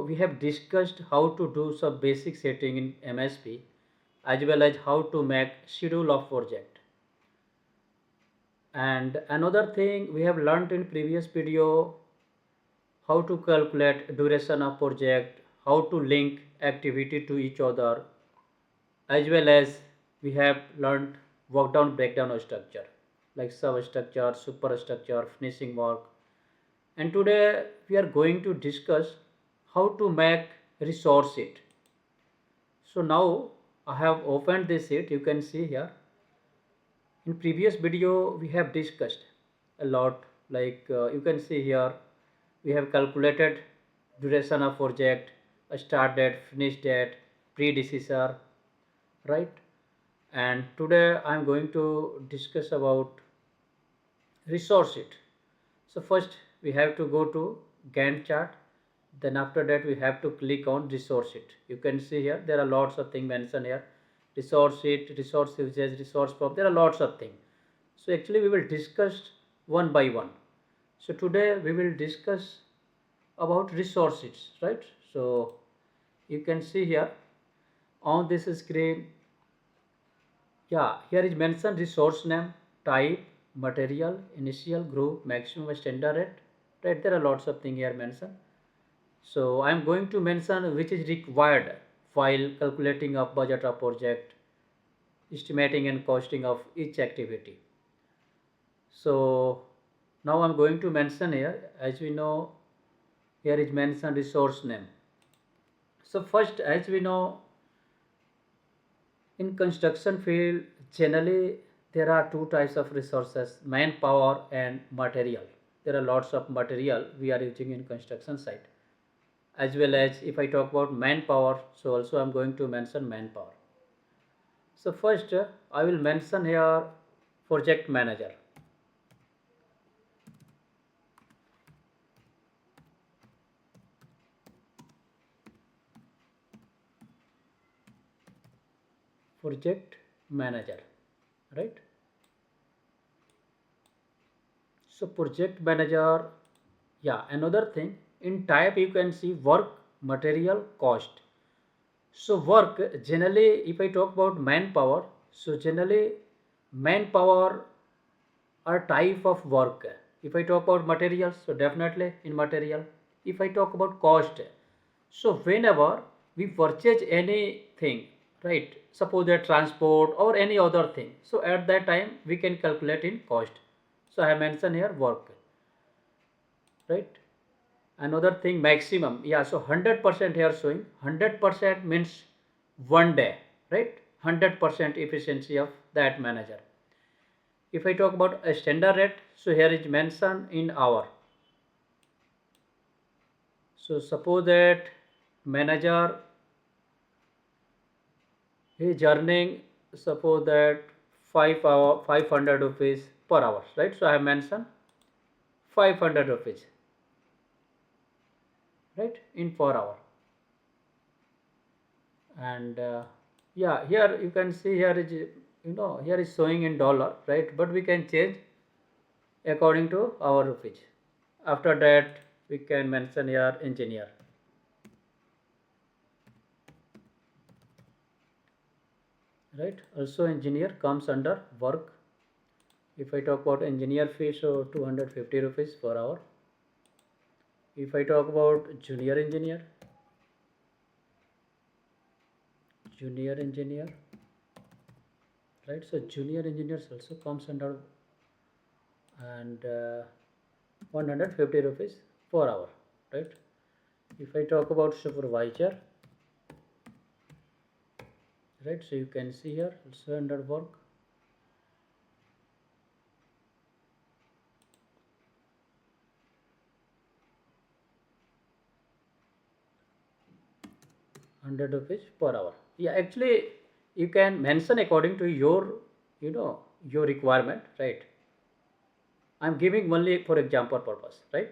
we have discussed how to do some basic setting in MSP as well as how to make schedule of project. And another thing we have learned in previous video, how to calculate duration of project, how to link activity to each other, as well as we have learned work down breakdown of structure like substructure, superstructure, finishing work. And today we are going to discuss how to make resource sheet. So now I have opened this sheet, you can see here. In previous video we have discussed a lot, like you can see here we have calculated duration of project, a start date, finish date, predecessor, right? And today I am going to discuss about resource sheet. So first we have to go to Gantt chart, then after that we have to click on resource sheet. You can see here there are lots of things mentioned here: resource sheet, resource usage, resource prop. There are lots of things. So actually we will discuss one by one. So today we will discuss about resource sheets, right? So you can see here on this screen, yeah, here is mentioned resource name, type, material, initial, group, maximum, standard rate, right? There are lots of things here mentioned. So I am going to mention which is required while calculating of budget of project, estimating and costing of each activity. So now I am going to mention here, as we know, here is mentioned resource name. So first, as we know, in construction field, generally there are two types of resources: manpower and material. There are lots of material we are using in construction site. As well as if I talk about manpower, so also I'm going to mention manpower. So first I will mention here project manager. Project manager, right? So project manager, yeah, another thing in type you can see work, material, cost. So work generally, if I talk about manpower, so generally manpower are type of work. If I talk about materials, so definitely in material. If I talk about cost, so whenever we purchase anything, right? Suppose that transport or any other thing, so at that time we can calculate in cost. So I have mentioned here work, right? Another thing maximum, yeah, so 100% here showing 100% means 1 day, right? 100% efficiency of that manager. If I talk about a standard rate, so here is mentioned in hour. So suppose that manager is earning, suppose that 500 rupees per hour, right? So I have mentioned 500 rupees, right, in per hour. And yeah, here you can see here is, here is showing in dollar, right? But we can change according to our rupees. After that we can mention here engineer, right? Also engineer comes under work. If I talk about engineer fee, so 250 rupees per hour. If I talk about junior engineer, right? So junior engineers also comes under, and 150 rupees per hour, right? If I talk about supervisor, right, so you can see here also under work. ₹100 per hour. Yeah, actually you can mention according to your, your requirement, right? I'm giving only for example purpose, right?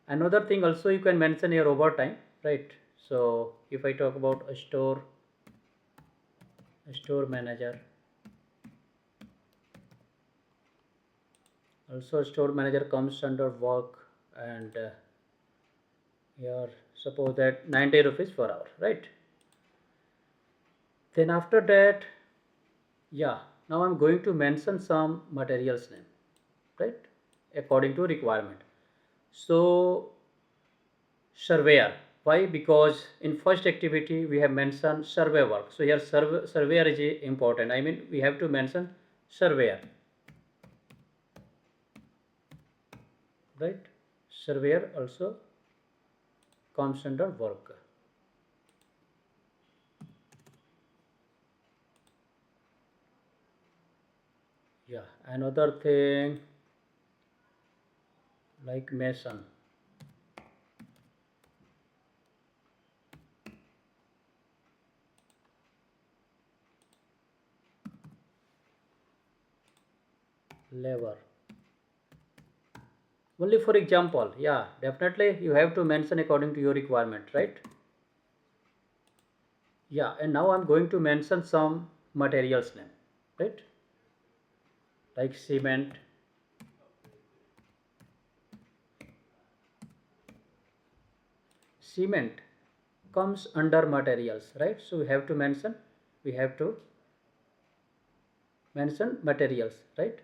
Another thing also you can mention here overtime, right? So if I talk about a store manager, also store manager comes under work, and here suppose that 90 rupees per hour, right? Then after that, yeah, now I'm going to mention some materials name, right, according to requirement. So surveyor, why? Because in first activity we have mentioned survey work, so here surveyor is important. I mean, we have to mention surveyor, right? Surveyor also comes under work. Yeah, another thing like mason, labor. Only for example, yeah, definitely you have to mention according to your requirement, right? Yeah, and now I'm going to mention some materials name, right? Like cement. Cement comes under materials, right? So we have to mention materials, right?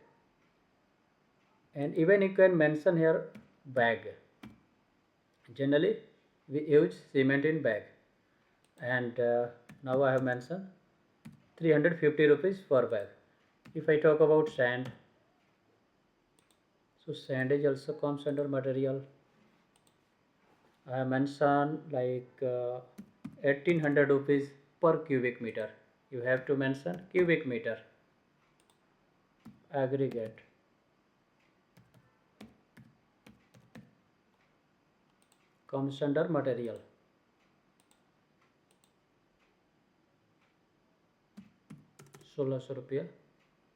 And even you can mention here bag. Generally, we use cement in bag. And now I have mentioned 350 rupees per bag. If I talk about sand, so sand is also comes under material. I have mentioned like 1800 rupees per cubic meter. You have to mention cubic meter. Aggregate comes under material. 1600 rupees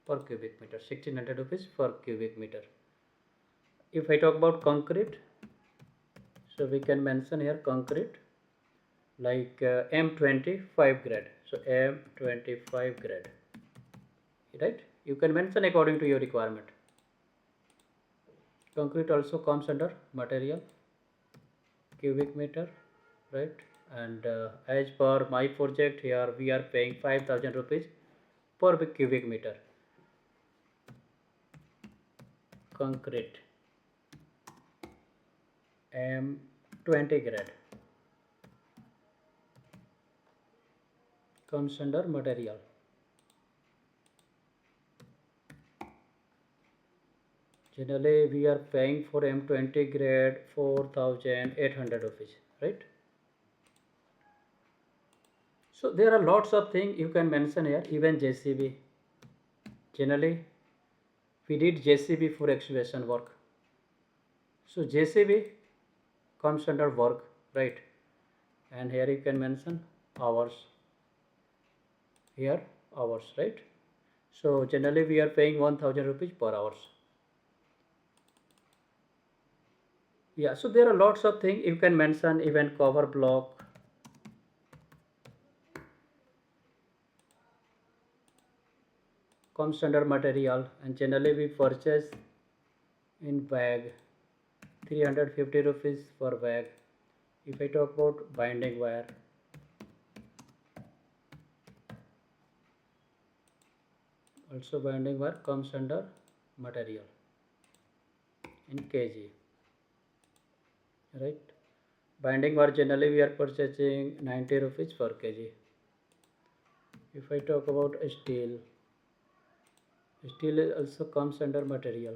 per cubic meter, 1600 rupees per cubic meter. If I talk about concrete, so we can mention here concrete like M25 grade. So M25 grade, right? You can mention according to your requirement. Concrete also comes under material, cubic meter, right? And as per my project here, we are paying 5000 rupees per cubic meter. Concrete M20 grade comes under material. Generally, we are paying for M20 grade 4800 rupees, right? So there are lots of things you can mention here, even JCB. Generally, we did JCB for excavation work. So JCB comes under work, right? And here you can mention hours. Here hours, right? So generally we are paying 1000 rupees per hours. Yeah, so there are lots of things you can mention, even cover block. Comes under material, and generally we purchase in bag 350 rupees per bag. If I talk about binding wire, also binding wire comes under material in kg, right? Binding wire generally we are purchasing 90 rupees per kg. If I talk about steel, steel also comes under material.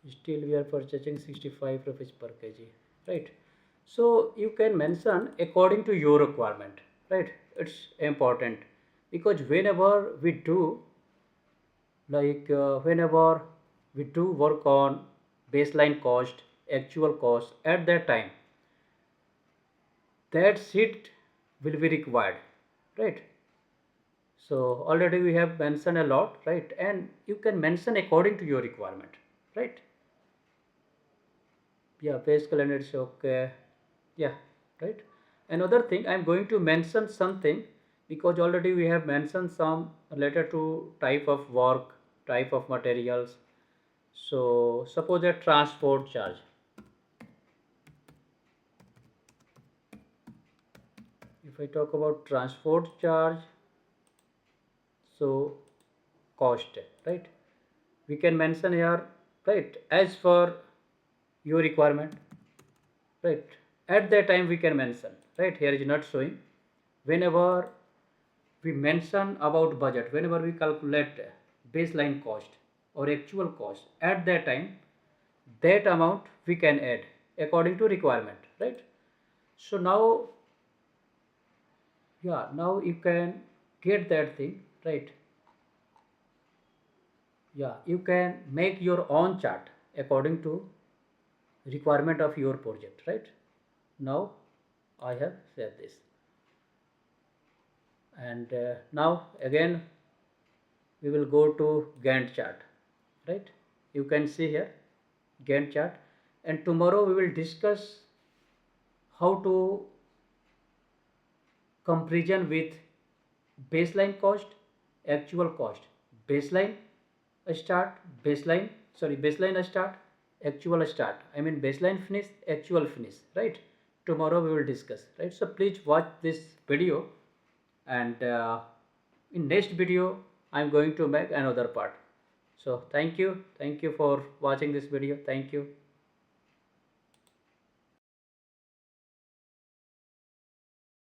Steel we are purchasing 65 rupees per kg, right? So you can mention according to your requirement, right? It's important because whenever we do work on baseline cost, actual cost, at that time that sheet will be required, right? So already we have mentioned a lot, right? And you can mention according to your requirement, right? Yeah, base calendar is okay. Yeah, right. Another thing, I'm going to mention something because already we have mentioned some related to type of work, type of materials. So suppose a transport charge. if I talk about transport charge, so cost, right? We can mention here, right, as per your requirement, right? At that time we can mention, right? Here is not showing. Whenever we mention about budget, whenever we calculate baseline cost or actual cost, at that time that amount we can add according to requirement, right? So now, yeah, now you can get that thing, right? Yeah, you can make your own chart according to requirement of your project, right? Now I have said this, and now again we will go to Gantt chart, right? You can see here Gantt chart, and tomorrow we will discuss how to comparison with baseline cost, actual cost, baseline start, baseline start, actual start, I mean baseline finish, actual finish, right? Tomorrow we will discuss, right? So please watch this video, and in next video I am going to make another part. So thank you for watching this video. Thank you.